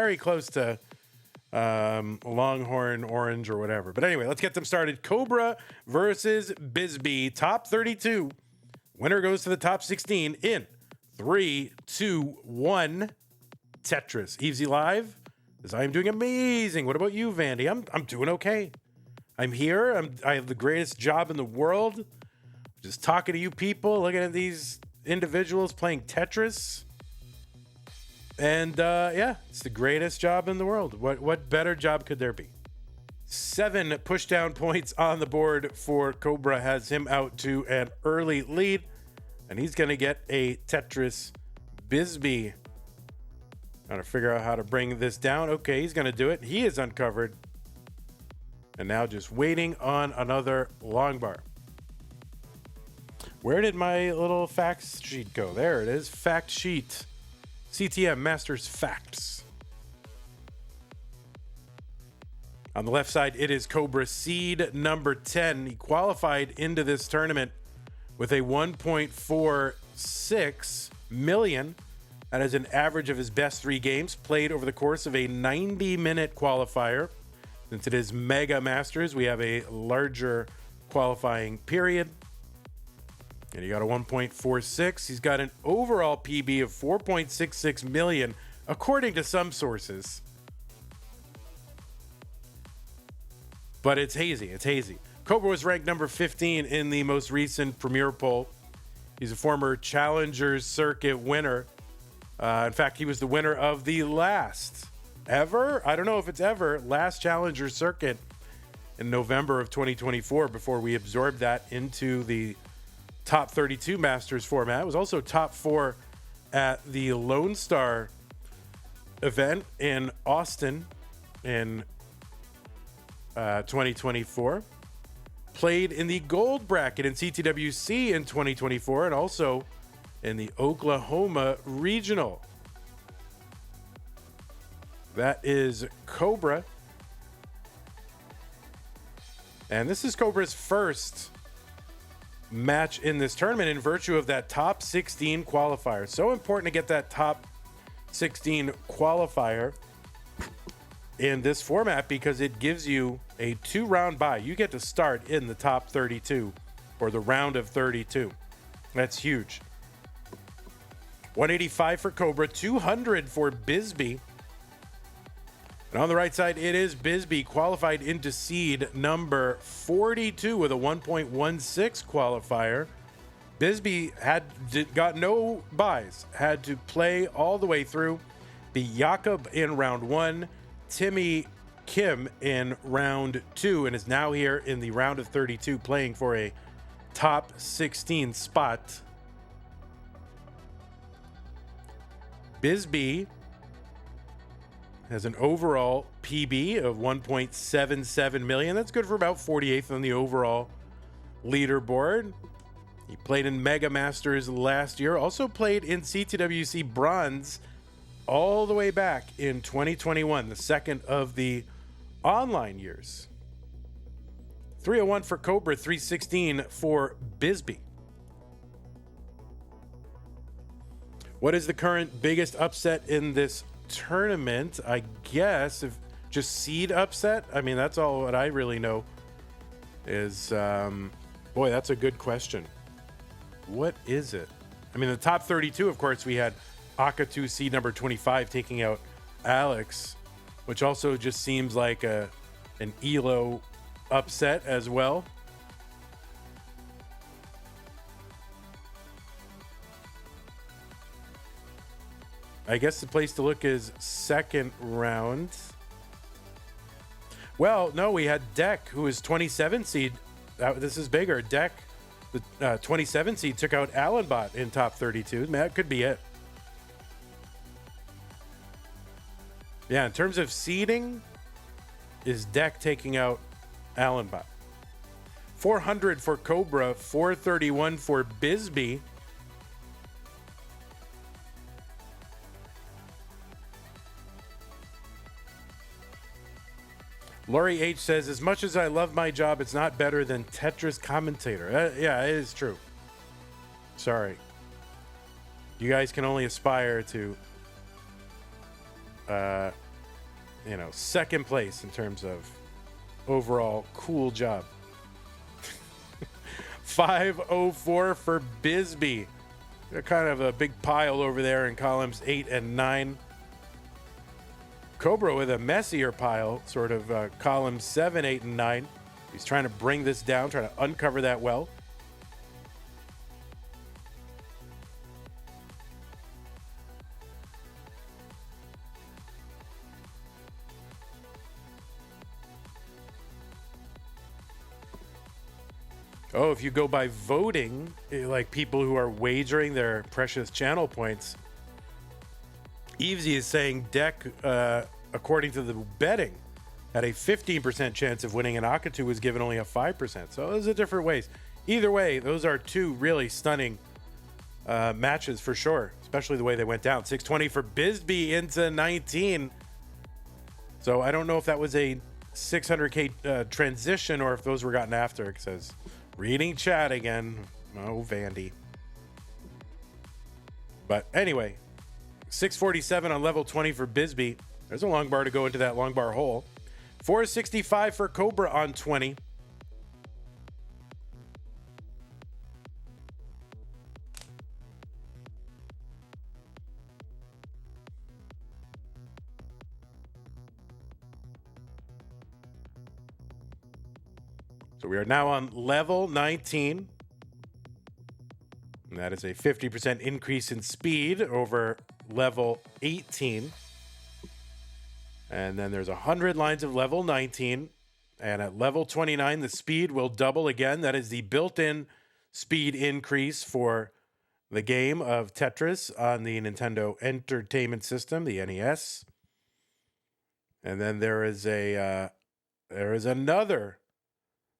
very close to Longhorn Orange or whatever. But anyway, let's get them started. Cobra versus Bisby, top 32. Winner goes to the top 16 in 3, 2, 1. Tetris. Evesy Live, as I am doing amazing. What about you, Vandy? I'm doing okay. I'm here. I have the greatest job in the world. Just talking to you people, looking at these individuals playing Tetris. And yeah, it's the greatest job in the world. What better job could there be? 7 pushdown points on the board for Cobra has him out to an early lead. And he's going to get a Tetris Bisby. Trying to figure out how to bring this down. Okay, he's going to do it. He is uncovered. And now just waiting on another long bar. Where did my little facts sheet go? There it is. Fact sheet. CTM Masters Facts. On the left side, it is Cobra seed number 10. He qualified into this tournament with a 1.46 million. That is an average of his best 3 games played over the course of a 90-minute qualifier. Since it is Mega Masters, we have a larger qualifying period. And he got a 1.46. He's got an overall PB of 4.66 million, according to some sources. But it's hazy. It's hazy. Cobra was ranked number 15 in the most recent Premier poll. He's a former Challengers Circuit winner. In fact, he was the winner of the last ever, I don't know if it's ever, last Challenger Circuit in November of 2024 before we absorbed that into the top 32 Masters format. It was also top 4 at the Lone Star event in Austin in 2024. Played in the gold bracket in CTWC in 2024 and also in the Oklahoma Regional. That is Cobra. And this is Cobra's first match in this tournament in virtue of that top 16 qualifier. So important to get that top 16 qualifier in this format because it gives you a 2-round bye. You get to start in the top 32 or the round of 32. That's huge. 185 for Cobra, 200 for Bisby. And on the right side, it is Bisby, qualified into seed number 42 with a 1.16 qualifier. Bisby got no buys, had to play all the way through. Be Jakob in round 1, Timmy Kim in round 2, and is now here in the round of 32 playing for a top 16 spot. Bisby has an overall PB of 1.77 million. That's good for about 48th on the overall leaderboard. He played in Mega Masters last year, also played in CTWC Bronze all the way back in 2021, the second of the online years. 301 for Cobra, 316 for Bisby. What is the current biggest upset in this tournament? I guess if just seed upset. I mean, that's all what I really know is, boy, that's a good question. What is it? I mean, the top 32, of course, we had Akatu seed number 25 taking out Alex, which also just seems like an ELO upset as well. I guess the place to look is second round. Well, no, we had Deck, who is 27 seed. This is bigger. Deck, the 27 seed, took out Allenbot in top 32. Man, that could be it. Yeah, in terms of seeding, is Deck taking out Allenbot. 400 for Cobra, 431 for Bisby. Lori H says, as much as I love my job, it's not better than Tetris Commentator. Yeah, it is true. Sorry. You guys can only aspire to second place in terms of overall cool job. 504 for Bisby. They're kind of a big pile over there in columns 8 and 9. Cobra with a messier pile, sort of columns 7, 8, and 9. He's trying to bring this down, trying to uncover that well. Oh, if you go by voting, like people who are wagering their precious channel points, Evesy is saying Deck, according to the betting, had a 15% chance of winning, and Akatu was given only a 5%. So those are different ways. Either way, those are two really stunning matches for sure, especially the way they went down. 620 for Bisby into 19. So I don't know if that was a 600K transition or if those were gotten after. It says, reading chat again. Oh, Vandy. But anyway, 647 on level 20 for Bisby. There's a long bar to go into that long bar hole. 465 for Cobra on 20. So we are now on level 19. And that is a 50% increase in speed over level 18. And then there's 100 lines of level 19. And at level 29, the speed will double again. That is the built-in speed increase for the game of Tetris on the Nintendo Entertainment System, the NES. And then there is another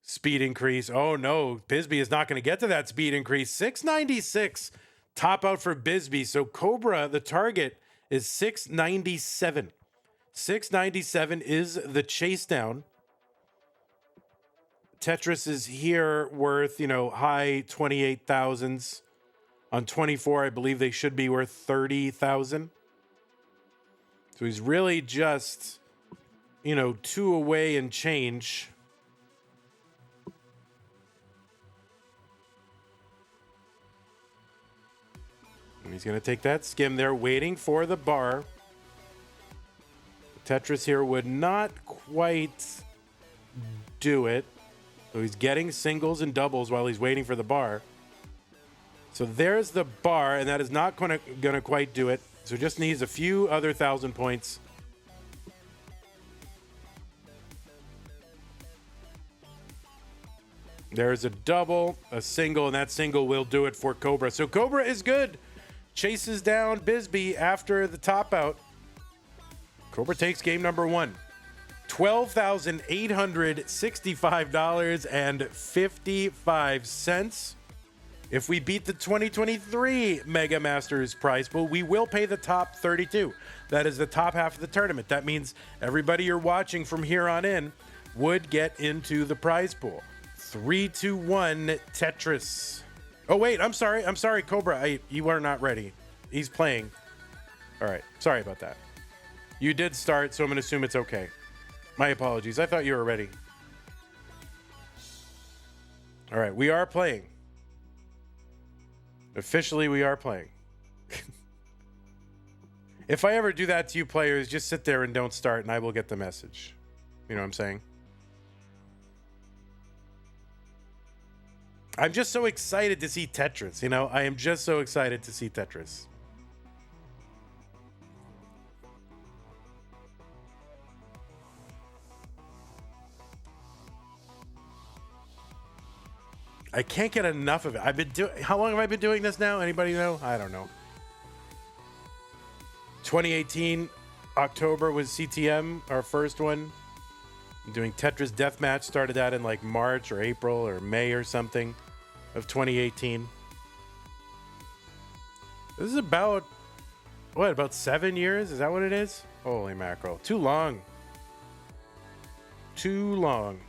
speed increase. Oh no, Bisby is not going to get to that speed increase. 696 top out for Bisby. So Cobra, the target is 697. 697 is the Chasedown. Tetris is here worth, high 28,000s. On 24, I believe they should be worth 30,000. So he's really just, 2 away and change. And he's going to take that skim there, waiting for the bar. Tetris here would not quite do it. So he's getting singles and doubles while he's waiting for the bar. So there's the bar, and that is not going to quite do it. So just needs a few other 1,000 points. There's a double, a single, and that single will do it for Cobra. So Cobra is good. Chases down Bisby after the top out. Cobra takes game number 1. $12,865.55. If we beat the 2023 Mega Masters prize pool, we will pay the top 32. That is the top half of the tournament. That means everybody you're watching from here on in would get into the prize pool. 3, 2, 1, Tetris. Oh, wait, I'm sorry, Cobra. You are not ready. He's playing. All right, sorry about that. You did start, so I'm going to assume it's okay. My apologies. I thought you were ready. All right, we are playing. Officially, we are playing. If I ever do that to you players, just sit there and don't start, and I will get the message. You know what I'm saying? I'm just so excited to see Tetris. I am just so excited to see Tetris. I can't get enough of it. How long have I been doing this now? Anybody know? I don't know. 2018, October was CTM, our first one. I'm doing Tetris Deathmatch. Started that in like March or April or May or something of 2018. This is about 7 years? Is that what it is? Holy mackerel. Too long. Too long.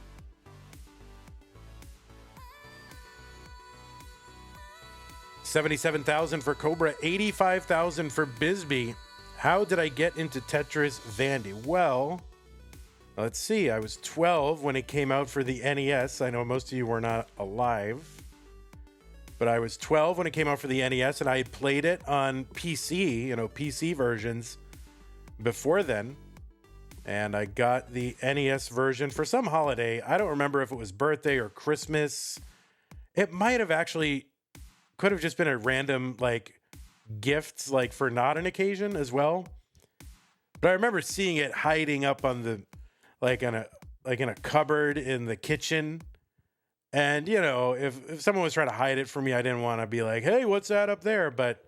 $77,000 for Cobra, $85,000 for Bisby. How did I get into Tetris Vandy? Well, let's see. I was 12 when it came out for the NES. I know most of you were not alive, but I was 12 when it came out for the NES, and I had played it on PC, PC versions before then. And I got the NES version for some holiday. I don't remember if it was birthday or Christmas. It might have could have just been a random gift for not an occasion as well. But I remember seeing it hiding up on the in a cupboard in the kitchen. And if someone was trying to hide it from me, I didn't want to be like, hey, what's that up there? But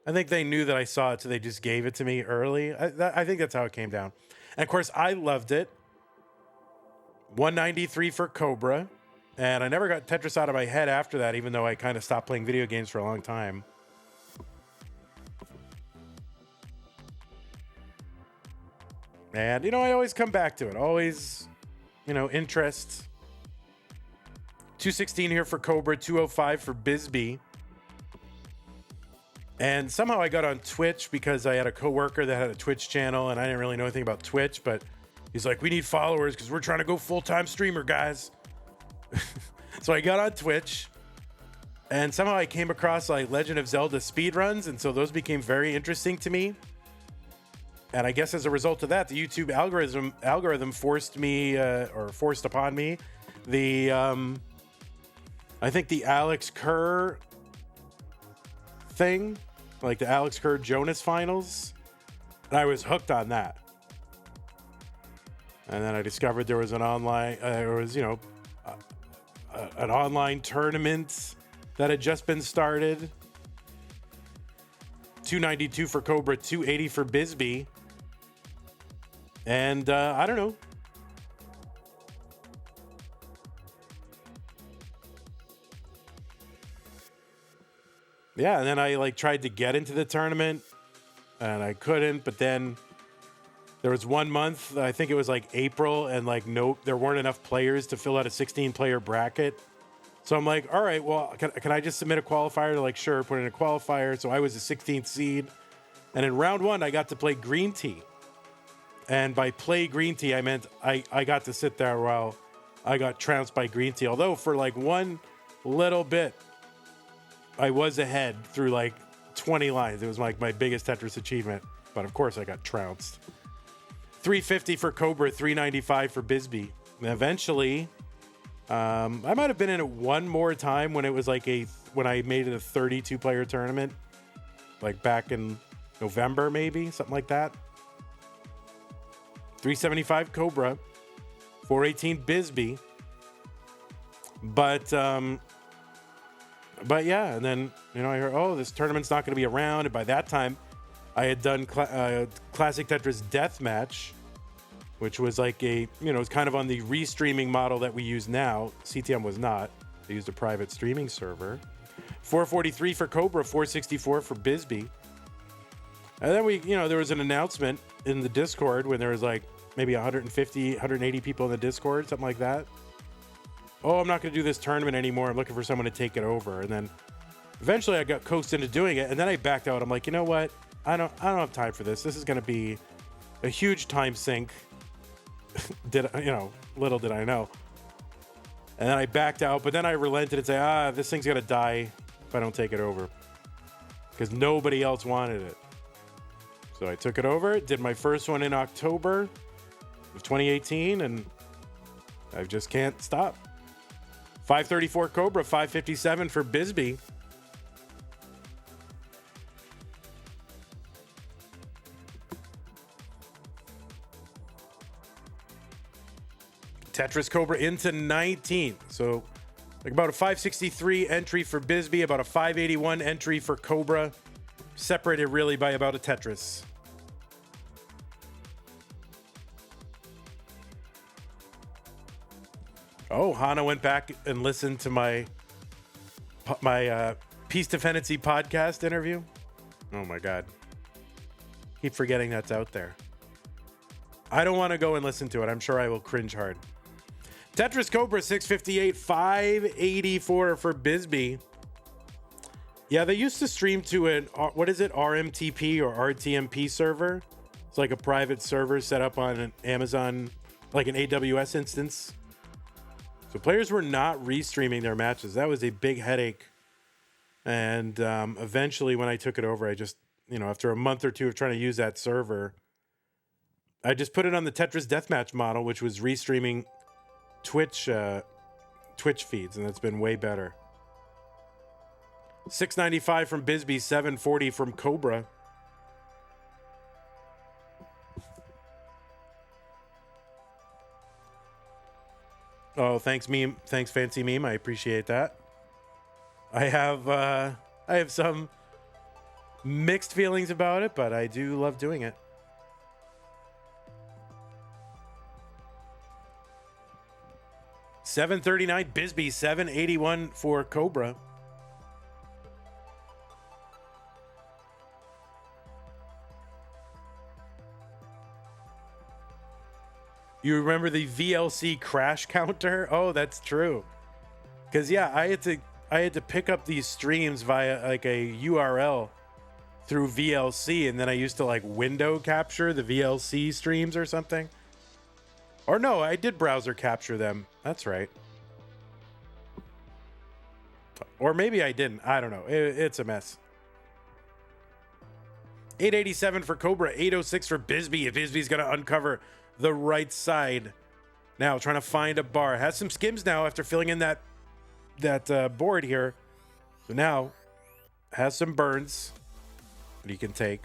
I think they knew that I saw it, so they just gave it to me early. I think that's how it came down. And of course, I loved it. 193 for Cobra. And I never got Tetris out of my head after that, even though I kind of stopped playing video games for a long time. And, I always come back to it. Always, interest. 216 here for Cobra, 205 for Bisby. And somehow I got on Twitch because I had a coworker that had a Twitch channel, and I didn't really know anything about Twitch, but he's like, we need followers because we're trying to go full-time streamer, guys. So I got on Twitch, and somehow I came across Legend of Zelda speedruns, and so those became very interesting to me. And I guess as a result of that, the YouTube algorithm forced upon me I think the Alex Kerr thing, the Alex Kerr Jonas finals, and I was hooked on that. And then I discovered there was an online, an online tournament that had just been started. 292 for Cobra, 280 for Bisby. And I don't know. Yeah, and then I tried to get into the tournament, and I couldn't. But then there was 1 month, I think it was April, and nope, there weren't enough players to fill out a 16-player bracket. So I'm like, all right, well, can I just submit a qualifier? They're like, sure, put in a qualifier. So I was the 16th seed, and in round 1, I got to play Green Tea. And by play Green Tea, I meant I got to sit there while I got trounced by Green Tea. Although for one little bit, I was ahead through 20 lines. It was my biggest Tetris achievement. But of course, I got trounced. 350 for Cobra, 395 for Bisby. And eventually, I might have been in it one more time when it was when I made it a 32-player tournament. Back in November, maybe, something like that. 375 Cobra, 418 Bisby. But yeah, and then, I heard, this tournament's not going to be around. And by that time, I had done Classic Tetris Deathmatch, which was it was kind of on the restreaming model that we use now. CTM was not. They used a private streaming server. 443 for Cobra, 464 for Bisby. And then there was an announcement in the Discord when there was maybe 150, 180 people in the Discord, something like that. Oh, I'm not going to do this tournament anymore. I'm looking for someone to take it over. And then eventually I got coaxed into doing it. And then I backed out. I'm like, you know what? I don't have time for this. This is going to be a huge time sink. Little did I know. And then I backed out, but then I relented and said, this thing's going to die if I don't take it over. Because nobody else wanted it. So I took it over, did my first one in October of 2018, and I just can't stop. 534 Cobra, 557 for Bisby. Tetris Cobra into 19th. So about a 563 entry for Bisby, about a 581 entry for Cobra. Separated really by about a Tetris. Oh, Hana went back and listened to my Peace Dependency podcast interview. Oh my God. Keep forgetting that's out there. I don't want to go and listen to it. I'm sure I will cringe hard. Tetris Cobra 658, 584 for Bisby. Yeah, they used to stream to an, what is it, RMTP or RTMP server. It's like a private server set up on an Amazon, like an AWS instance. So players were not restreaming their matches. That was a big headache. And eventually when I took it over, I just, after a month or two of trying to use that server, I just put it on the Tetris Deathmatch model, which was restreaming Twitch feeds, and that's been way better. 695 from Bisby, 740 from Cobra. Oh, thanks meme. Thanks fancy meme. I appreciate that. I have some mixed feelings about it, but I do love doing it. $739 Bisby, $781 for Cobra. You remember the VLC crash counter? Oh, that's true. Because yeah, I had to pick up these streams via like a URL through VLC, and then I used to like window capture the VLC streams or something. Or no, I did browser capture them. That's right. Or maybe I didn't. I don't know. It's a mess. 887 for Cobra, 806 for Bisby. If Bisby's going to uncover the right side. Now trying to find a bar. Has some skims now after filling in that board here. So now has some burns that he can take.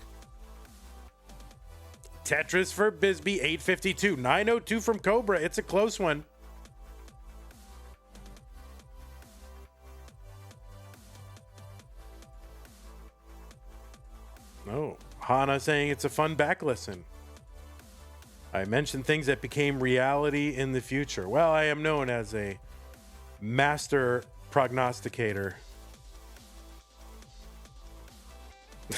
Tetris for Bisby, 852. 902 from Cobra. It's a close one. Oh, Hana saying it's a fun back listen. I mentioned things that became reality in the future. Well, I am known as a master prognosticator. Of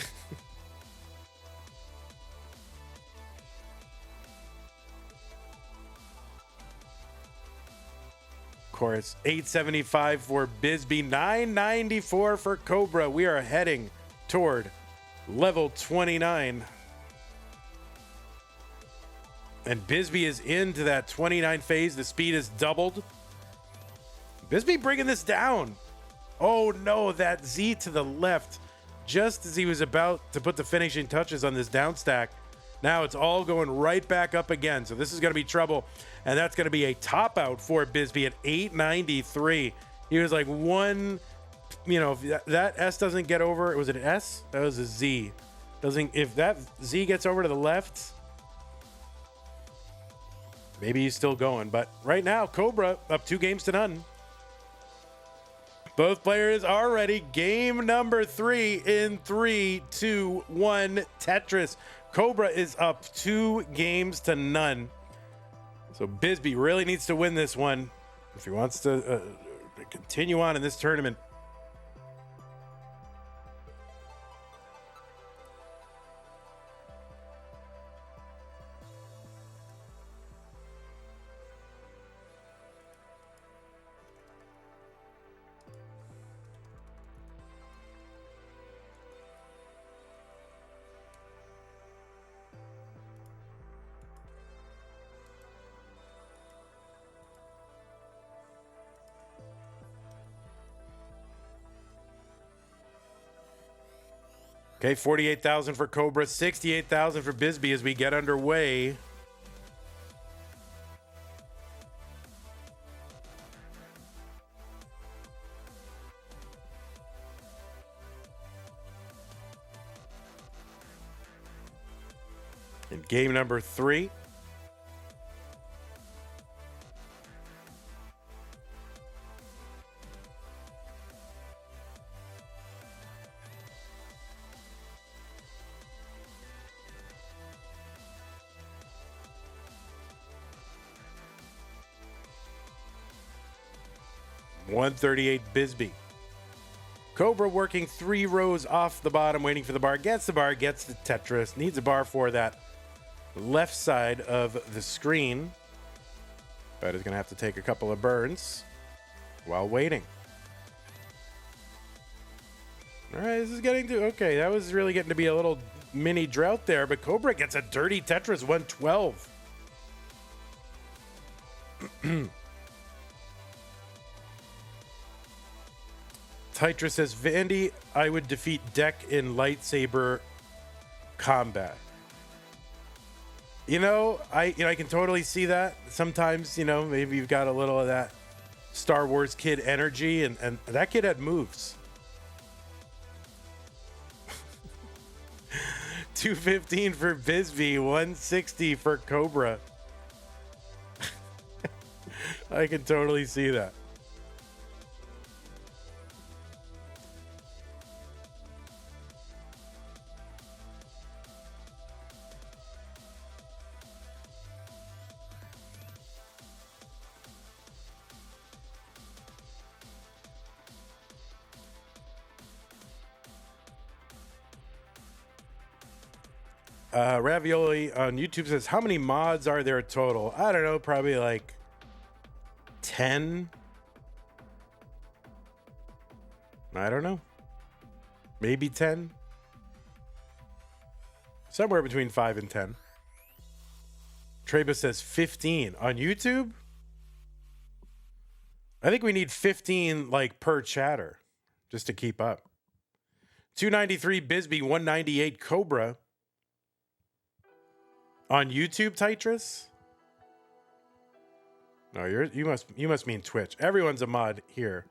course, 875 for Bisby, 994 for Cobra. We are heading toward level 29. And Bisby is into that 29 phase. The speed is doubled. Bisby bringing this down. Oh no, that Z to the left. Just as he was about to put the finishing touches on this down stack. Now it's all going right back up again. So this is going to be trouble. And that's going to be a top out for Bisby at 893. He was like one, if that S doesn't get over, was it an S? That was a Z. If that Z gets over to the left, maybe he's still going. But right now, Cobra up 2-0. Both players are ready. Game number 3 in 3, 2, 1. Tetris. Cobra is up 2-0. So Bisby really needs to win this one if he wants to continue on in this tournament. Okay, 48,000 for Cobra, 68,000 for Bisby as we get underway. In game number 3. $138 Bisby. Cobra working 3 rows off the bottom, waiting for the bar. Gets the bar, gets the Tetris. Needs a bar for that left side of the screen. But is going to have to take a couple of burns while waiting. All right, this is getting to... Okay, that was really getting to be a little mini drought there, but Cobra gets a dirty Tetris 112. Tetris says, Vandy, I would defeat Deck in lightsaber combat. I can totally see that. Sometimes, maybe you've got a little of that Star Wars kid energy, and that kid had moves. 215 for Bisby, 160 for Cobra. I can totally see that. Ravioli on YouTube says, how many mods are there total? I don't know, probably like 10. I don't know. Maybe 10. Somewhere between 5 and 10. Treba says 15. On YouTube? I think we need 15 like per chatter just to keep up. 293 Bisby, 198 Cobra. On YouTube, Tetris? No, you must mean Twitch. Everyone's a mod here.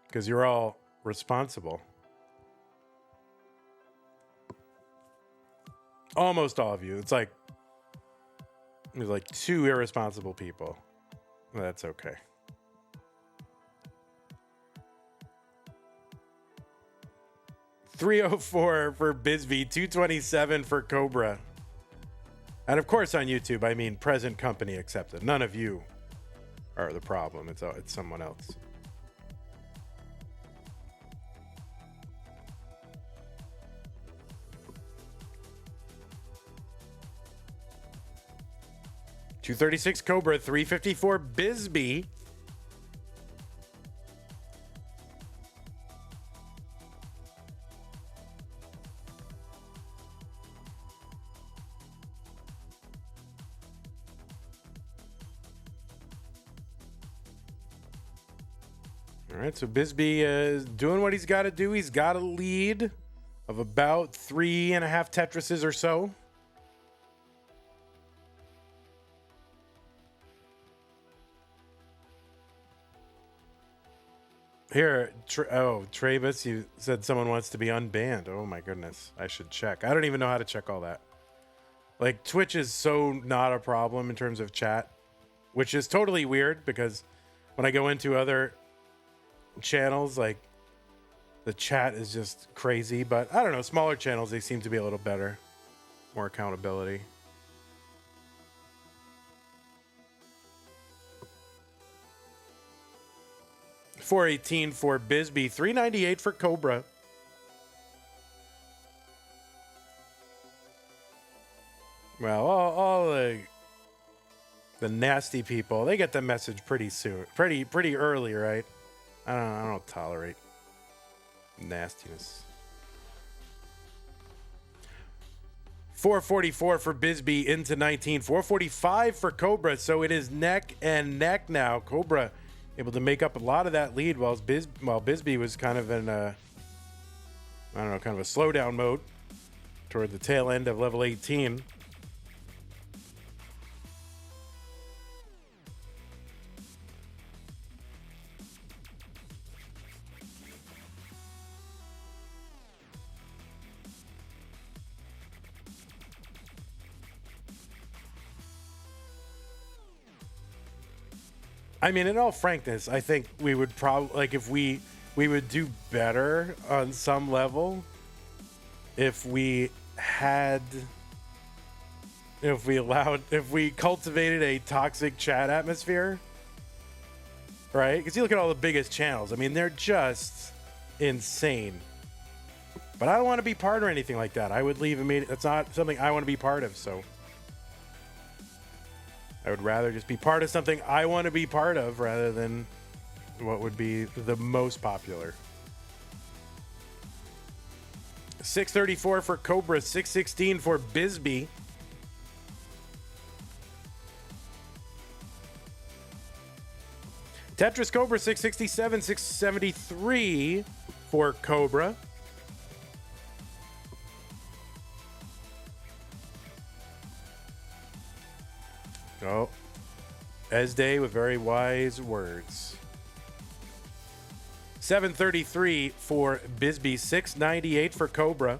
Because you're all responsible. Almost all of you. There's like 2 irresponsible people. That's okay. $304 for Bisby, 227 for Cobra. And of course on YouTube, I mean present company accepted. None of you are the problem. It's someone else. $236 Cobra, $354 Bisby. All right, so Bisby is doing what he's got to do. He's got a lead of about 3.5 Tetrises or so. Here, Travis, you said someone wants to be unbanned. Oh my goodness, I should check. I don't even know how to check all that. Like, Twitch is so not a problem in terms of chat, which is totally weird because when I go into other channels, like, the chat is just crazy. But I don't know, smaller channels, they seem to be a little better. More accountability. $418 for Bisby, $398 for Cobra. Well, all the nasty people, they get the message pretty soon, pretty early, right? I don't tolerate nastiness. $444 for Bisby into 19, $445 for Cobra. So it is neck and neck now. Cobra able to make up a lot of that lead while Bisby was kind of in a, I don't know, kind of a slowdown mode toward the tail end of level 18. I mean, in all frankness, I think we would probably, like, if we would do better on some level if we cultivated a toxic chat atmosphere, right? Because you look at all the biggest channels, I mean, they're just insane. But I don't want to be part of anything like that. I would leave immediately. That's not something I want to be part of, so I would rather just be part of something I want to be part of rather than what would be the most popular. 634 for Cobra, 616 for Bisby. Tetris Cobra, 667, 673 for Cobra. Oh, Esday with very wise words. 733 for Bisby, 698 for Cobra.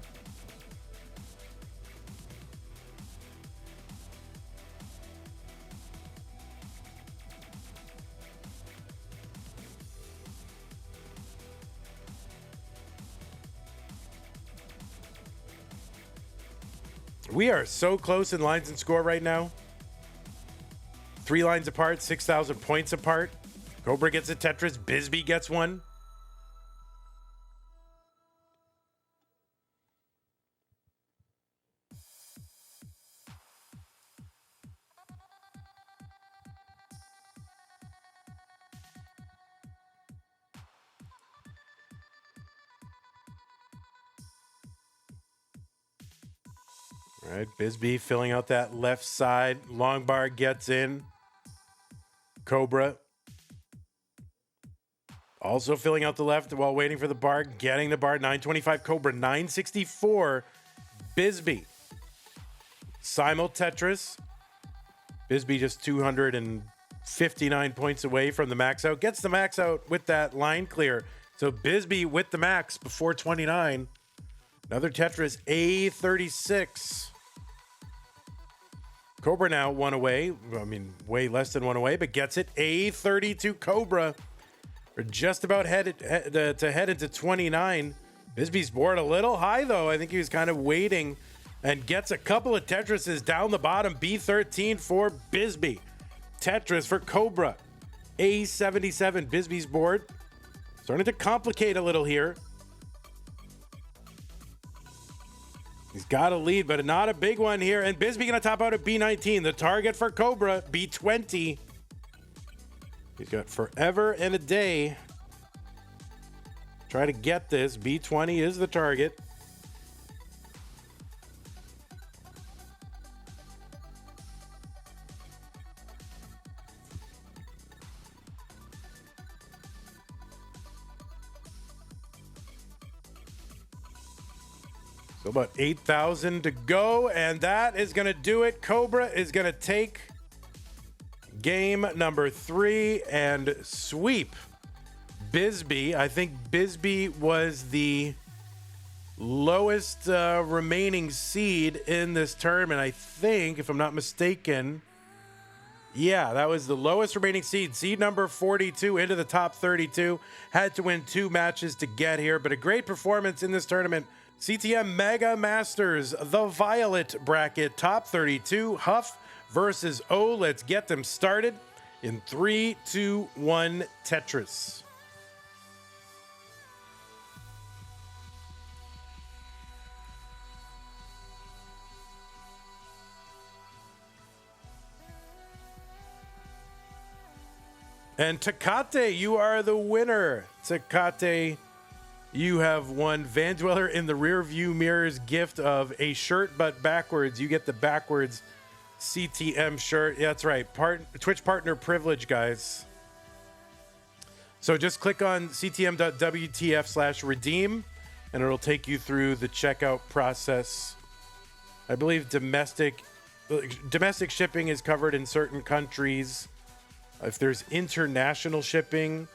We are so close in lines and score right now. 3 lines apart, 6,000 points apart. Cobra gets a Tetris, Bisby gets one. All right, Bisby filling out that left side. Long bar gets in. Cobra also filling out the left while waiting for the bar. Getting the bar. 925 Cobra. 964 Bisby. Simul Tetris. Bisby just 259 points away from the max out. Gets the max out with that line clear. So Bisby with the max before 29. Another Tetris, A36. Cobra now one away. I mean, way less than one away, but gets it. A32 Cobra. We're just about headed to head into 29. Bisby's board a little high, though. I think he was kind of waiting and gets a couple of Tetrises down the bottom. B13 for Bisby. Tetris for Cobra. A77. Bisby's board starting to complicate a little here. He's got a lead, but not a big one here. And Bisby going to top out at B19. The target for Cobra, B20. He's got forever and a day. Try to get this. B20 is the target. So about 8,000 to go, and that is going to do it. Cobra is going to take game number 3 and sweep Bisby. I think Bisby was the lowest remaining seed in this tournament. I think, if I'm not mistaken, yeah, that was the lowest remaining seed. Seed number 42 into the top 32. Had to win 2 matches to get here, but a great performance in this tournament. CTM Mega Masters, the Violet bracket, top 32, Huff versus O. Let's get them started in 3, 2, 1, Tetris. And Takate, you are the winner. Takate, you have won Vandweller in the rear view mirror's gift of a shirt, but backwards. You get the backwards CTM shirt. Yeah, that's right. Twitch partner privilege, guys. So just click on ctm.wtf/redeem, and it'll take you through the checkout process. I believe domestic shipping is covered in certain countries. If there's international shipping,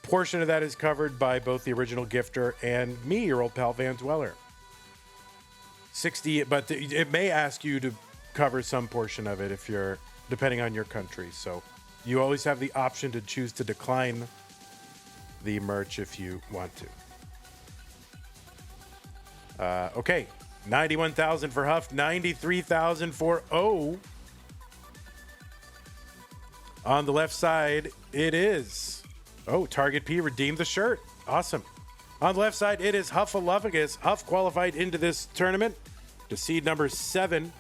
portion of that is covered by both the original gifter and me, your old pal vandweller. 60, but it may ask you to cover some portion of it if you're, depending on your country. So you always have the option to choose to decline the merch if you want to. Okay, 91,000 for Huff, 93,000 for O. On the left side, it is. Oh, Target P redeemed the shirt. Awesome. On the left side, it is Huffagus. Huff qualified into this tournament to seed number 7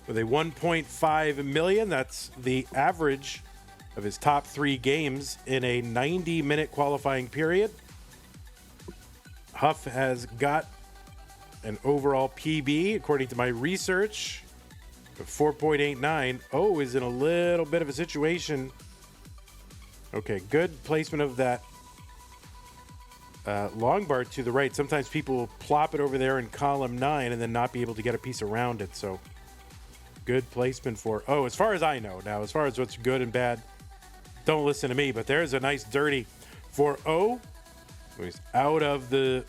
with a 1.5 million. That's the average of his top 3 games in a 90-minute qualifying period. Huff has got an overall PB, according to my research, of 4.89. O is in a little bit of a situation. Okay, good placement of that long bar to the right. Sometimes people will plop it over there in column 9 and then not be able to get a piece around it. So good placement for O, as far as I know. Now, as far as what's good and bad, don't listen to me, but there's a nice dirty for O. He's out of the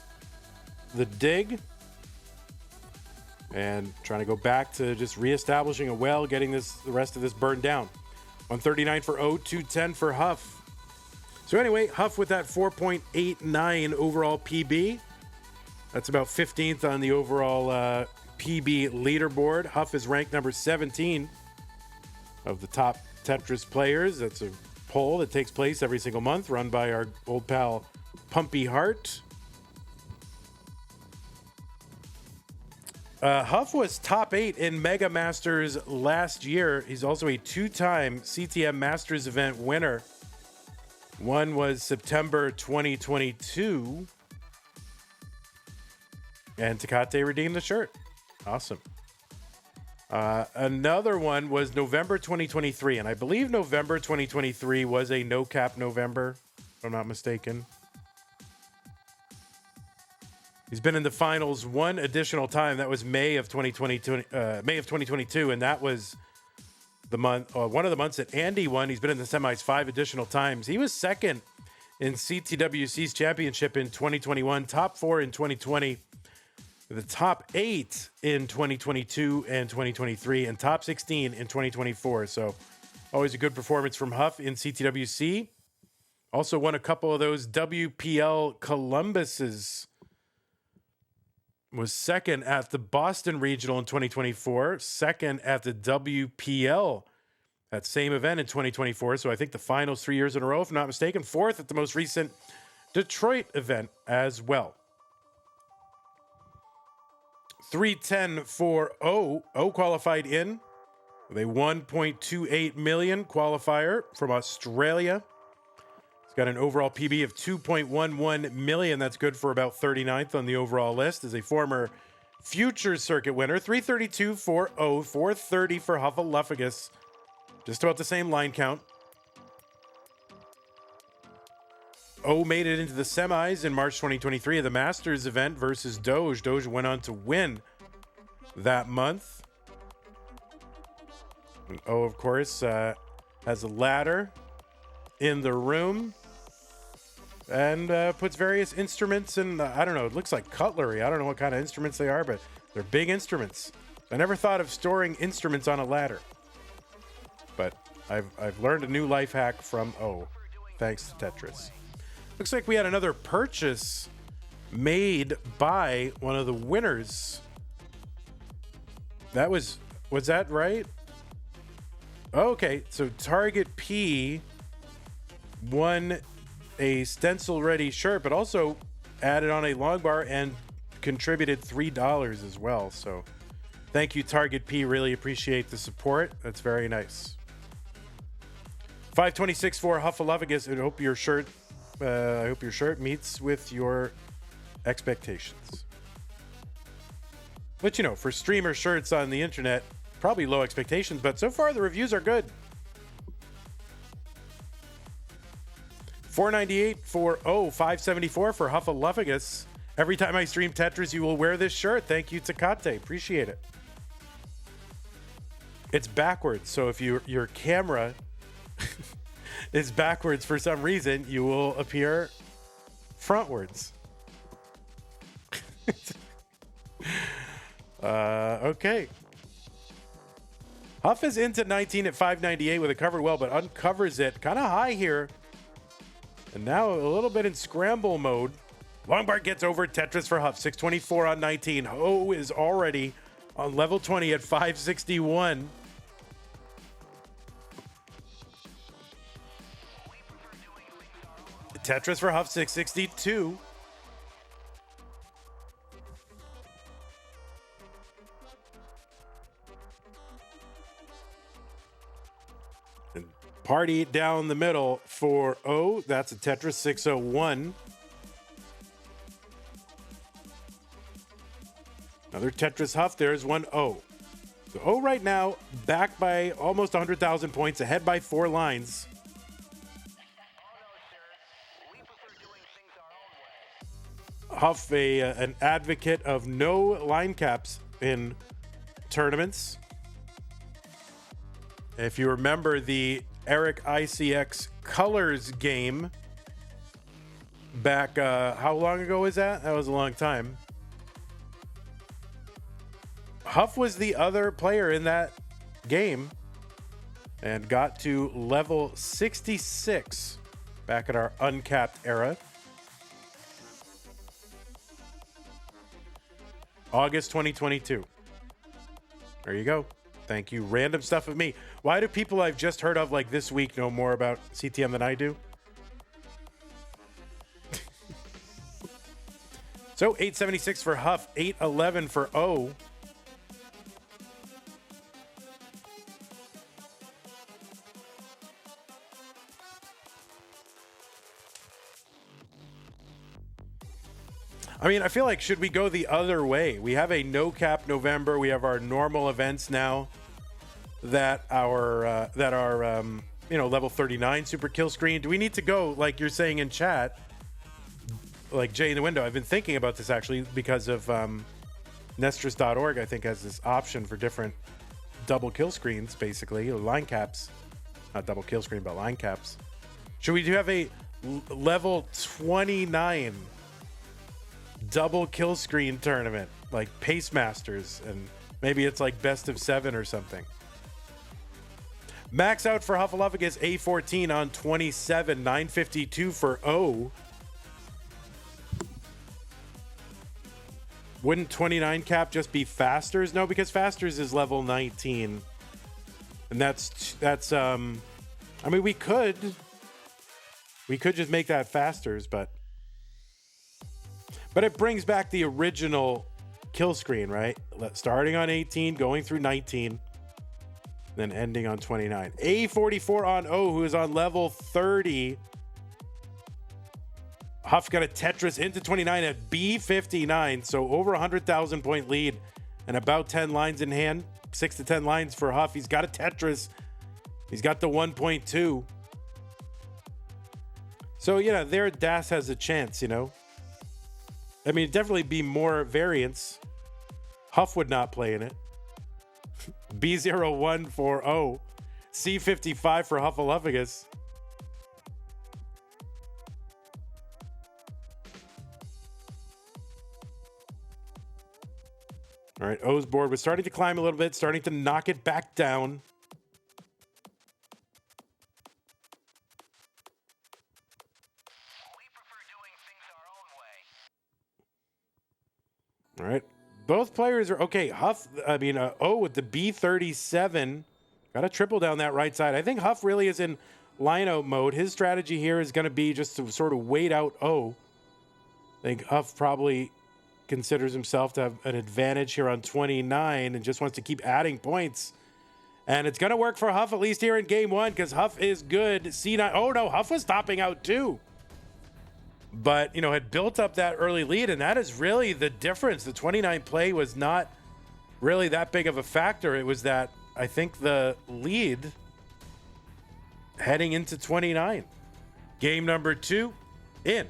dig and trying to go back to just reestablishing a well, getting the rest of this burned down. 139 for O, 210 for Huff. So anyway, Huff with that 4.89 overall PB. That's about 15th on the overall PB leaderboard. Huff is ranked number 17 of the top Tetris players. That's a poll that takes place every single month, run by our old pal Pumpy Heart. Huff was top 8 in Mega Masters last year. He's also a 2-time CTM Masters event winner. One was September 2022. And Tecate redeemed the shirt. Awesome. Another one was November 2023. And I believe November 2023 was a no-cap November, if I'm not mistaken. He's been in the finals one additional time. That was May of 2022, and that was the month, one of the months that Andy won. He's been in the semis 5 additional times. He was second in CTWC's championship in 2021, top 4 in 2020, the top 8 in 2022 and 2023, and top 16 in 2024. So always a good performance from Huff in CTWC. Also won a couple of those WPL Columbuses. Was second at the Boston Regional in 2024, second at the WPL, that same event in 2024. So I think the finals 3 years in a row, if I'm not mistaken. Fourth at the most recent Detroit event as well. 310 for O. O qualified in with a 1.28 million qualifier from Australia. Got an overall PB of 2.11 million. That's good for about 39th on the overall list. As a former Future Circuit winner. 332 for O, 430 for Huffagus. Just about the same line count. O made it into the semis in March 2023 of the Masters event versus Doge. Doge went on to win that month. And O, of course, has a ladder in the room. And puts various instruments in, I don't know, it looks like cutlery. I don't know what kind of instruments they are, but they're big instruments. I never thought of storing instruments on a ladder. But I've learned a new life hack from O, thanks to Tetris. Looks like we had another purchase made by one of the winners. That was that right? Okay, so Target P won a stencil ready shirt, but also added on a long bar and contributed $3 as well. So thank you, Target P. Really appreciate the support. That's very nice. 526 for Huffagus. I hope your shirt meets with your expectations. But you know, for streamer shirts on the internet, probably low expectations, but so far the reviews are good. 498 for O, 574 for Huffagus. Every time I stream Tetris, you will wear this shirt. Thank you, Tecate. Appreciate it. It's backwards, so if your camera is backwards for some reason, you will appear frontwards. Okay. Huff is into 19 at 598 with a covered well, but uncovers it kind of high here. And now a little bit in scramble mode. Longbart gets over Tetris for Huff. 624 on 19. Ho is already on level 20 at 561. Tetris for Huff, 662. Party down the middle for O. That's a Tetris 601. Another Tetris Huff. There's one O. So O right now, back by almost 100,000 points, ahead by 4 lines. Huff, an advocate of no line caps in tournaments. If you remember the Eric ICX Colors game back, how long ago was that? That was a long time. Huff was the other player in that game and got to level 66 back at our uncapped era. August 2022. There you go. Thank you. Random stuff of me. Why do people I've just heard of like this week know more about CTM than I do? So 876 for Huff, 811 for O. I mean, I feel like should we go the other way? We have a no cap November. We have our normal events now that are level 39 super kill screen. Do we need to go like you're saying in chat, like Jay in the window? I've been thinking about this actually because of Nestris.org. I think has this option for different double kill screens, basically, or line caps. Not double kill screen, but line caps. Should we do have a level 29 double kill screen tournament like Pace Masters, and maybe it's like best of 7 or something? Max out for Huffagus, A14 on 27, 952 for O. Wouldn't 29 cap just be Fasters? No, because Fasters is level 19. And that's I mean, we could just make that Fasters, but it brings back the original kill screen, right? Starting on 18, going through 19, then ending on 29. A44 on O, who is on level 30. Huff got a Tetris into 29 at B59, so over 100,000 point lead and about 10 lines in hand. 6 to 10 lines for Huff. He's got a Tetris. He's got the 1.2. So, yeah, there Das has a chance, you know? I mean, it'd definitely be more variants. Huff would not play in it. B01 for O. C55 for Huffagus. All right, O's board was starting to climb a little bit, starting to knock it back down. All right. Both players are okay. O with the B37 got a triple down that right side. I think Huff really is in line-out mode. His strategy here is going to be just to sort of wait out O. I think Huff probably considers himself to have an advantage here on 29 and just wants to keep adding points. And it's going to work for Huff, at least here in game 1, because Huff is good. C9. Oh, no, Huff was topping out too. But, you know, had built up that early lead, and that is really the difference. The 29 play was not really that big of a factor. It was that, I think, the lead heading into 29. Game number 2 in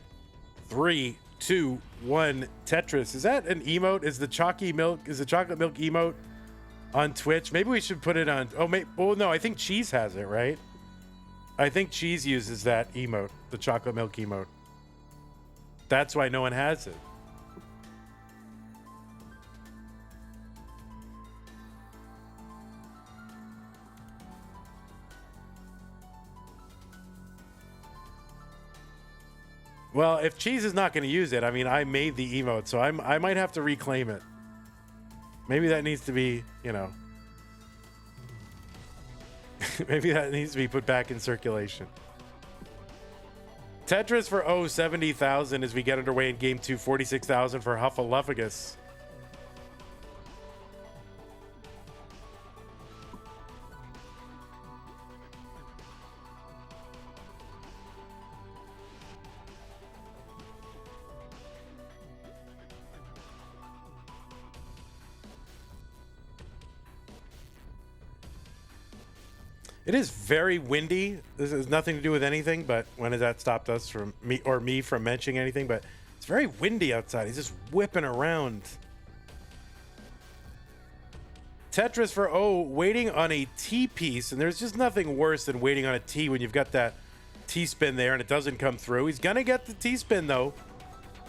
3, 2, 1, Tetris. Is that an emote? Is the chocolate milk emote on Twitch? Maybe we should put it on. Oh, no, I think Cheese has it, right? I think Cheese uses that emote, the chocolate milk emote. That's why no one has it. Well, if Cheese is not going to use it, I mean, I made the emote, so I might have to reclaim it. Maybe that needs to be, you know, maybe that needs to be put back in circulation. Tetris for O, 70,000 as we get underway in game 2, 46,000 for Huffagus. It is very windy. This has nothing to do with anything, but when has that stopped us from me from mentioning anything? But it's very windy outside. He's just whipping around. Tetris for O, waiting on a T piece, and there's just nothing worse than waiting on a T when you've got that T-spin there and it doesn't come through. He's gonna get the T-spin though.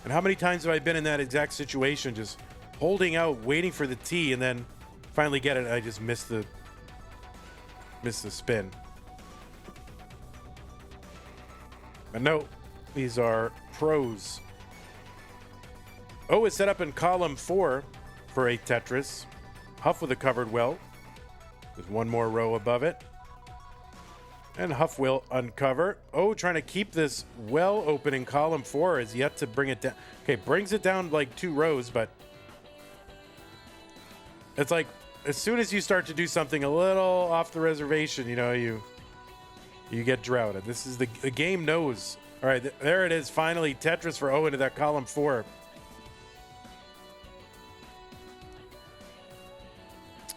And how many times have I been in that exact situation, just holding out, waiting for the T, and then finally get it, and I just miss the spin. But no, these are pros. O is set up in column 4 for a Tetris. Huff with a covered well. There's one more row above it. And Huff will uncover. O trying to keep this well open in column 4 is yet to bring it down. Okay, brings it down like 2 rows, but it's like as soon as you start to do something a little off the reservation, you know, you get droughted. This is the game knows. All right, there it is. Finally, Tetris for O into that column 4.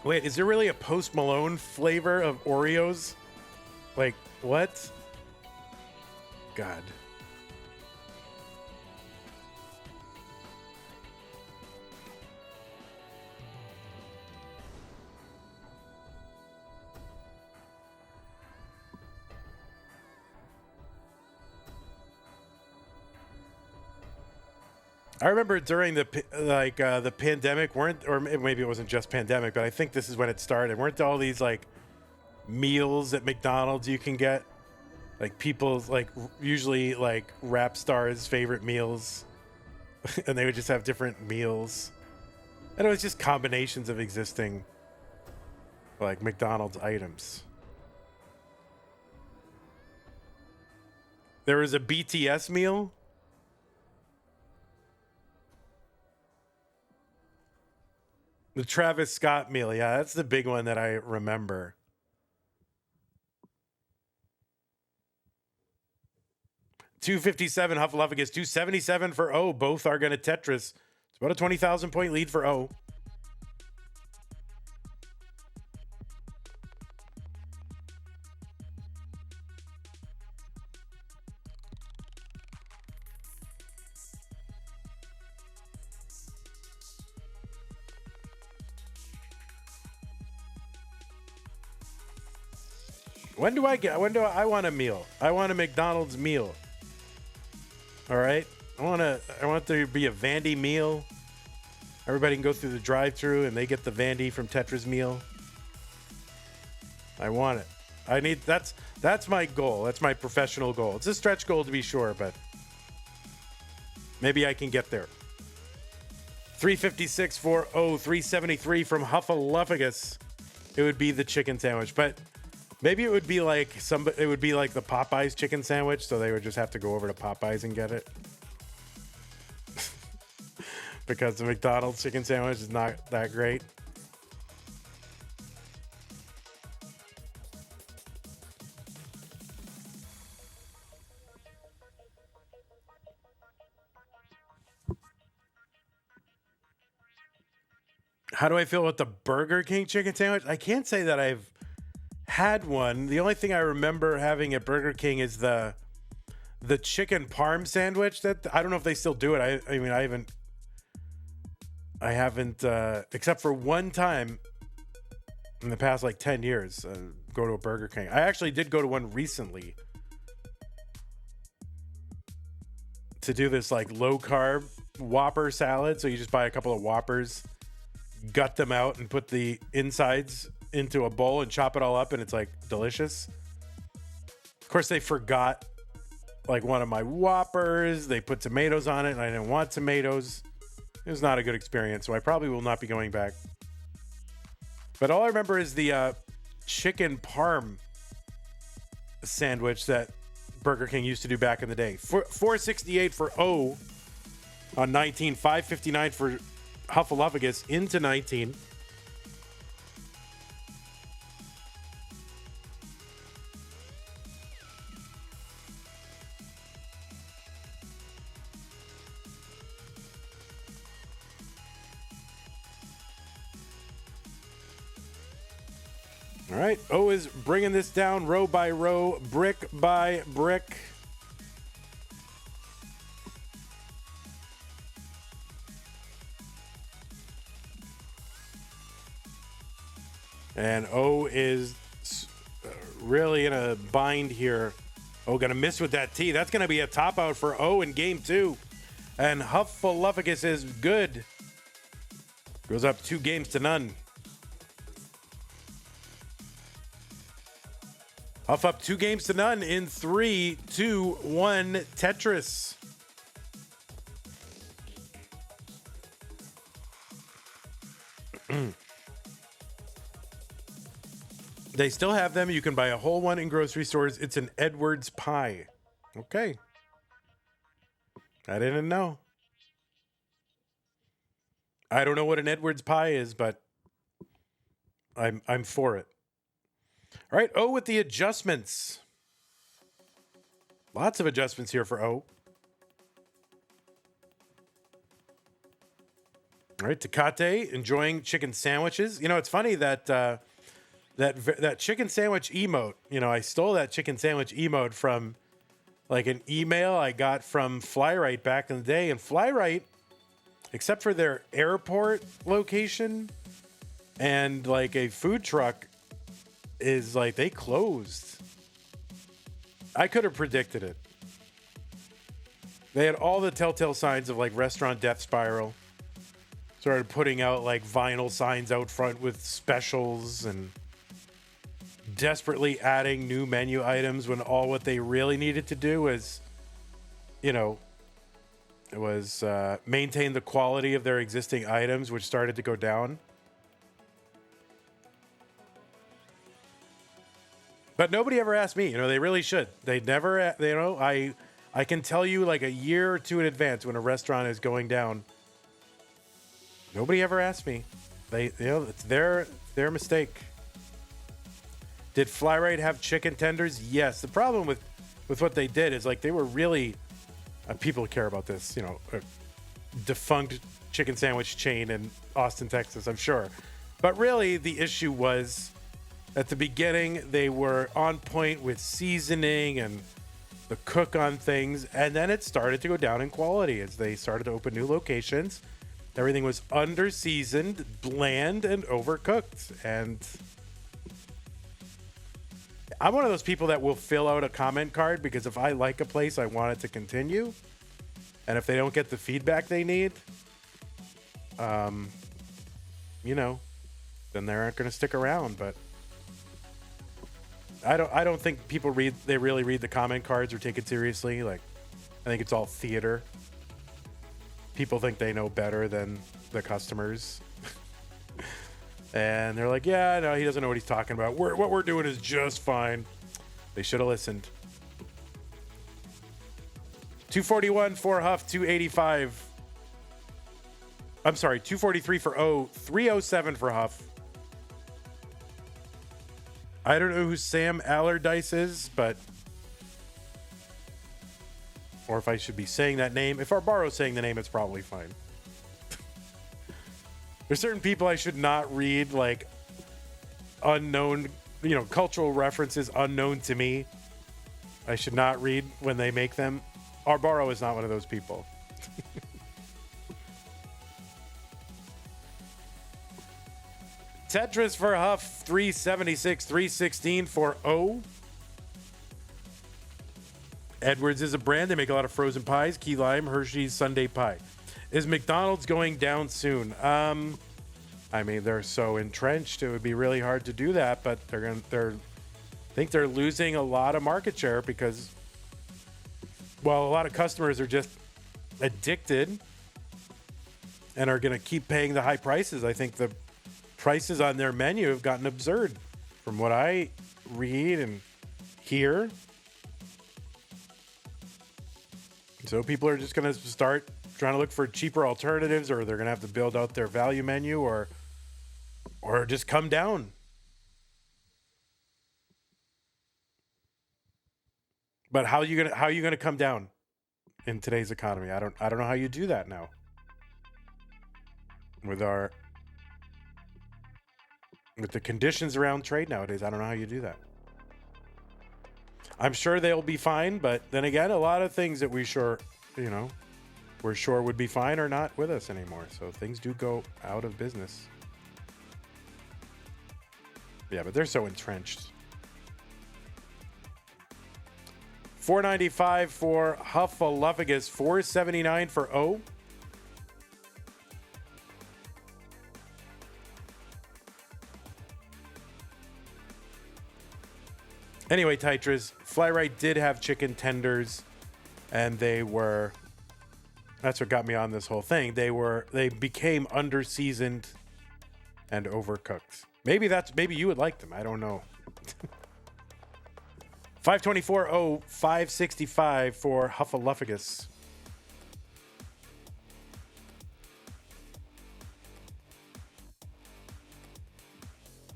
Wait, is there really a Post Malone flavor of Oreos? Like, what? God. I remember during the pandemic, or maybe it wasn't just pandemic, but I think this is when it started. Weren't all these like meals at McDonald's you can get, like people's like usually like rap stars' favorite meals, and they would just have different meals, and it was just combinations of existing like McDonald's items. There was a BTS meal. The Travis Scott meal, yeah, that's the big one that I remember. $257 Huffagus, $277 for O. Both are going to Tetris. It's about a 20,000 point lead for O. When do I want a meal? I want a McDonald's meal. All right. I want there to be a Vandy meal. Everybody can go through the drive-thru and they get the Vandy from Tetris meal. I want it. That's my goal. That's my professional goal. It's a stretch goal to be sure, but maybe I can get there. 356 for O, 373 from Huffagus. It would be the chicken sandwich, but maybe it would be like it would be like the Popeyes chicken sandwich, so they would just have to go over to Popeyes and get it. Because the McDonald's chicken sandwich is not that great. How do I feel about the Burger King chicken sandwich? I can't say that I've had one. The only thing I remember having at Burger King is the chicken parm sandwich. That I don't know if they still do it. I mean, I haven't except for one time in the past like 10 years go to a Burger King. I actually did go to one recently to do this like low carb Whopper salad. So you just buy a couple of Whoppers, gut them out, and put the insides into a bowl and chop it all up, and it's like delicious. Of course, they forgot like one of my Whoppers. They put tomatoes on it, and I didn't want tomatoes. It was not a good experience, so I probably will not be going back. But all I remember is the chicken parm sandwich that Burger King used to do back in the day. 468 for O on 19, 559 for Huffagus into 19. All right. O is bringing this down row by row, brick by brick. And O is really in a bind here. O gonna miss with that T. That's gonna be a top out for O in game 2. And Huffagus is good. Goes up 2 games to none. Huff up 2 games to none in 3, 2, 1 Tetris. They still have them. You can buy a whole one in grocery stores. It's an Edwards pie. Okay. I didn't know. I don't know what an Edwards pie is, but I'm for it. All right, O with the adjustments. Lots of adjustments here for O. All right, Tecate enjoying chicken sandwiches. You know, it's funny that that chicken sandwich emote. You know, I stole that chicken sandwich emote from like an email I got from Flyrite back in the day. And Flyrite, except for their airport location and like a food truck, is like they closed. I could have predicted it. They had all the telltale signs of like restaurant death spiral. Started putting out like vinyl signs out front with specials and desperately adding new menu items when all what they really needed to do was, you know, it was maintain the quality of their existing items, which started to go down. But nobody ever asked me. You know, they really should. They never, you know, I can tell you like a year or two in advance when a restaurant is going down. Nobody ever asked me. They, you know, it's their mistake. Did Flyrite have chicken tenders? Yes. The problem with what they did is like they were really, people care about this, you know, a defunct chicken sandwich chain in Austin, Texas, I'm sure. But really the issue was at the beginning, they were on point with seasoning and the cook on things. And then it started to go down in quality as they started to open new locations. Everything was under-seasoned, bland, and overcooked. And I'm one of those people that will fill out a comment card because if I like a place, I want it to continue. And if they don't get the feedback they need, you know, then they aren't going to stick around. But I don't think people really read the comment cards or take it seriously. Like, I think it's all theater. People think they know better than the customers. And they're like, yeah, no, he doesn't know what he's talking about. What we're doing is just fine. They should have listened. 241 for Huff, 285. I'm sorry, 243 for O, 307 for Huff. I don't know who Sam Allardyce is, but... or if I should be saying that name. If Arbaro's saying the name, it's probably fine. There's certain people I should not read, like, unknown, you know, cultural references unknown to me. I should not read when they make them. Arbaro is not one of those people. Tetris for Huff, 376, 316 for O. Edwards is a brand. They make a lot of frozen pies, key lime, Hershey's, Sundae pie. Is McDonald's going down soon? I mean, they're so entrenched, it would be really hard to do that, but I think they're losing a lot of market share because, well, a lot of customers are just addicted and are going to keep paying the high prices. I think the prices on their menu have gotten absurd from what I read and hear. So people are just going to start trying to look for cheaper alternatives, or they're going to have to build out their value menu, or just come down. But how are you going to come down in today's economy? I don't know how you do that now. With our With the conditions around trade nowadays, I don't know how you do that. I'm sure they'll be fine, but then again, a lot of things that we're sure would be fine are not with us anymore. So things do go out of business. Yeah, but they're so entrenched. $4.95 for Huffagus, $4.79 for O. Anyway, Tetris, Flyrite did have chicken tenders, and that's what got me on this whole thing. They became under-seasoned and overcooked. Maybe you would like them. I don't know. 524.0, 565 for Huffagus.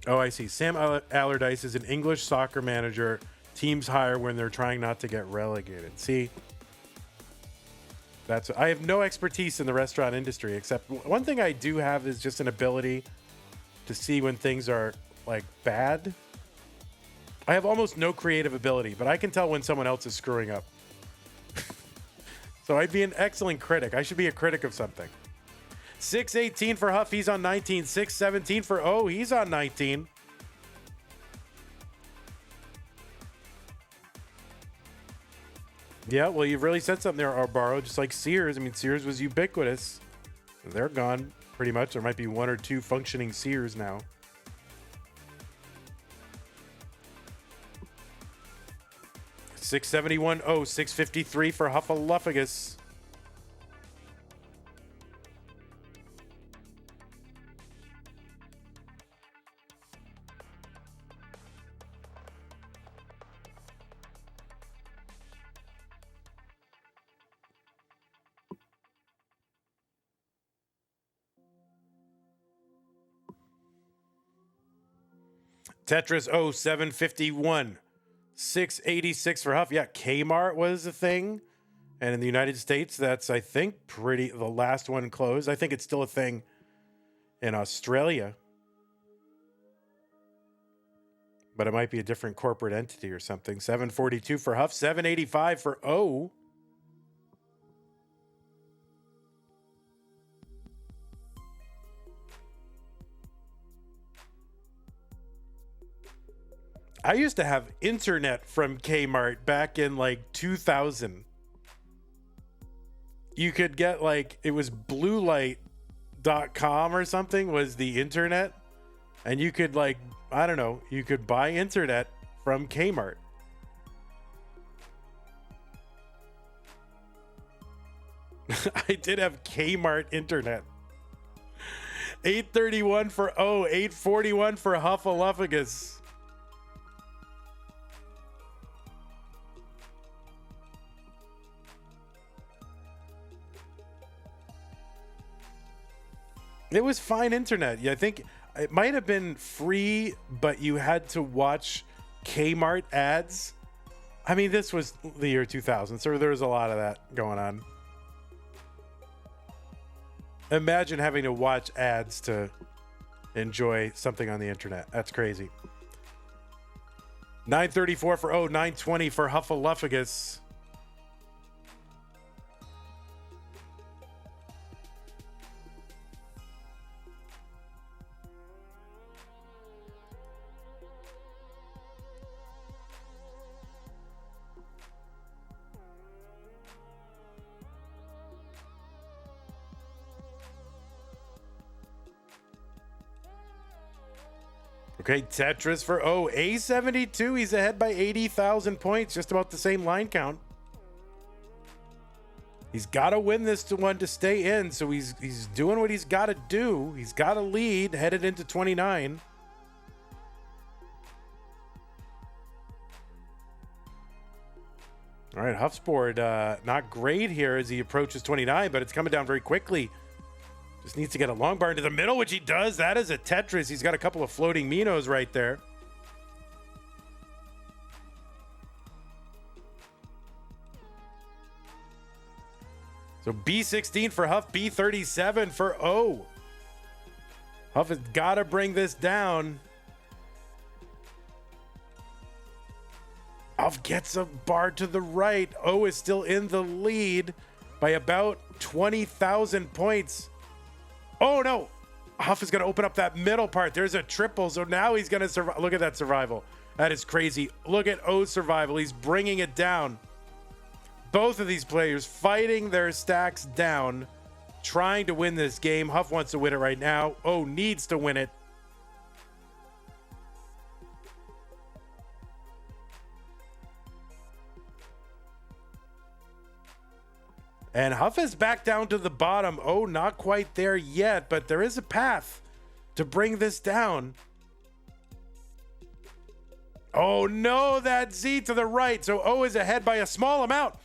Oh, I see. Sam Allardyce is an English soccer manager. Teams hire when they're trying not to get relegated. See, I have no expertise in the restaurant industry, except one thing I do have is just an ability to see when things are like bad. I have almost no creative ability, but I can tell when someone else is screwing up. So I'd be an excellent critic. I should be a critic of something. 618 for Huff, he's on 19. 617 for O, he's on 19. Yeah, well, you've really said something there, Arbaro. Just like Sears. I mean, Sears was ubiquitous. They're gone pretty much. There might be one or two functioning Sears now. $671. Oh, $653 for Huffagus. Tetris 751. 686 for Huff. Yeah, Kmart was a thing. And in the United States, that's, I think, the last one closed. I think it's still a thing in Australia. But it might be a different corporate entity or something. 742 for Huff. 785 for O. I used to have internet from Kmart back in like 2000. You could get it was bluelight.com or something was the internet. And you could you could buy internet from Kmart. I did have Kmart internet. 831 for O, 841 for Huffagus. It was fine internet. Yeah, I think it might have been free, but you had to watch Kmart ads. I mean, this was the year 2000, so there was a lot of that going on. Imagine having to watch ads to enjoy something on the internet. That's crazy. 934 for O, 920 for Huffagus. Okay, Tetris for O. A72, he's ahead by 80,000 points, just about the same line count. He's got to win this one to stay in, so he's doing what he's got to do. He's got to lead, headed into 29. All right, Huff's board, not great here as he approaches 29, but it's coming down very quickly. Just needs to get a long bar into the middle, which he does. That is a Tetris. He's got a couple of floating Minos right there. So B16 for Huff, B37 for O. Huff has got to bring this down. Huff gets a bar to the right. O is still in the lead by about 20,000 points. Oh no, Huff is going to open up that middle part. There's a triple, so now he's going to survive. Look at that survival. That is crazy. Look at O's survival. He's bringing it down. Both of these players fighting their stacks down, trying to win this game. Huff wants to win it right now. O needs to win it. And Huff is back down to the bottom. Oh, not quite there yet, but there is a path to bring this down. Oh no, that Z to the right. So O is ahead by a small amount.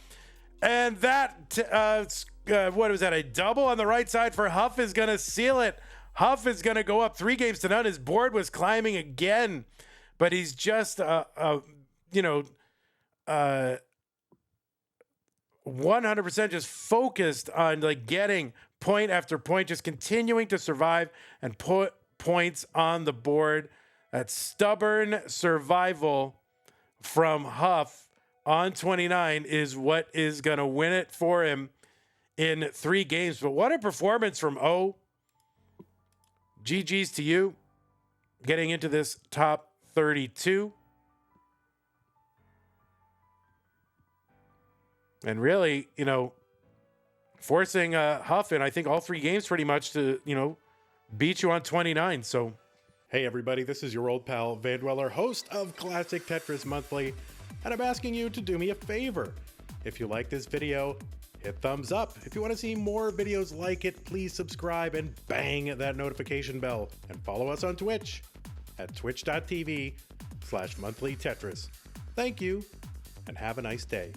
And that, what was that, a double on the right side for Huff is going to seal it. Huff is going to go up 3-0. His board was climbing again, but he's just, 100% just focused on like getting point after point, just continuing to survive and put points on the board. That stubborn survival from Huff on 29 is what is going to win it for him in 3 games. But what a performance from O. GG's to you getting into this top 32. And really, forcing Huff in, I think, all 3 games pretty much to, beat you on 29. So, hey, everybody, this is your old pal, Vandweller, host of Classic Tetris Monthly. And I'm asking you to do me a favor. If you like this video, hit thumbs up. If you want to see more videos like it, please subscribe and bang that notification bell. And follow us on Twitch at twitch.tv/monthlytetris. Thank you, and have a nice day.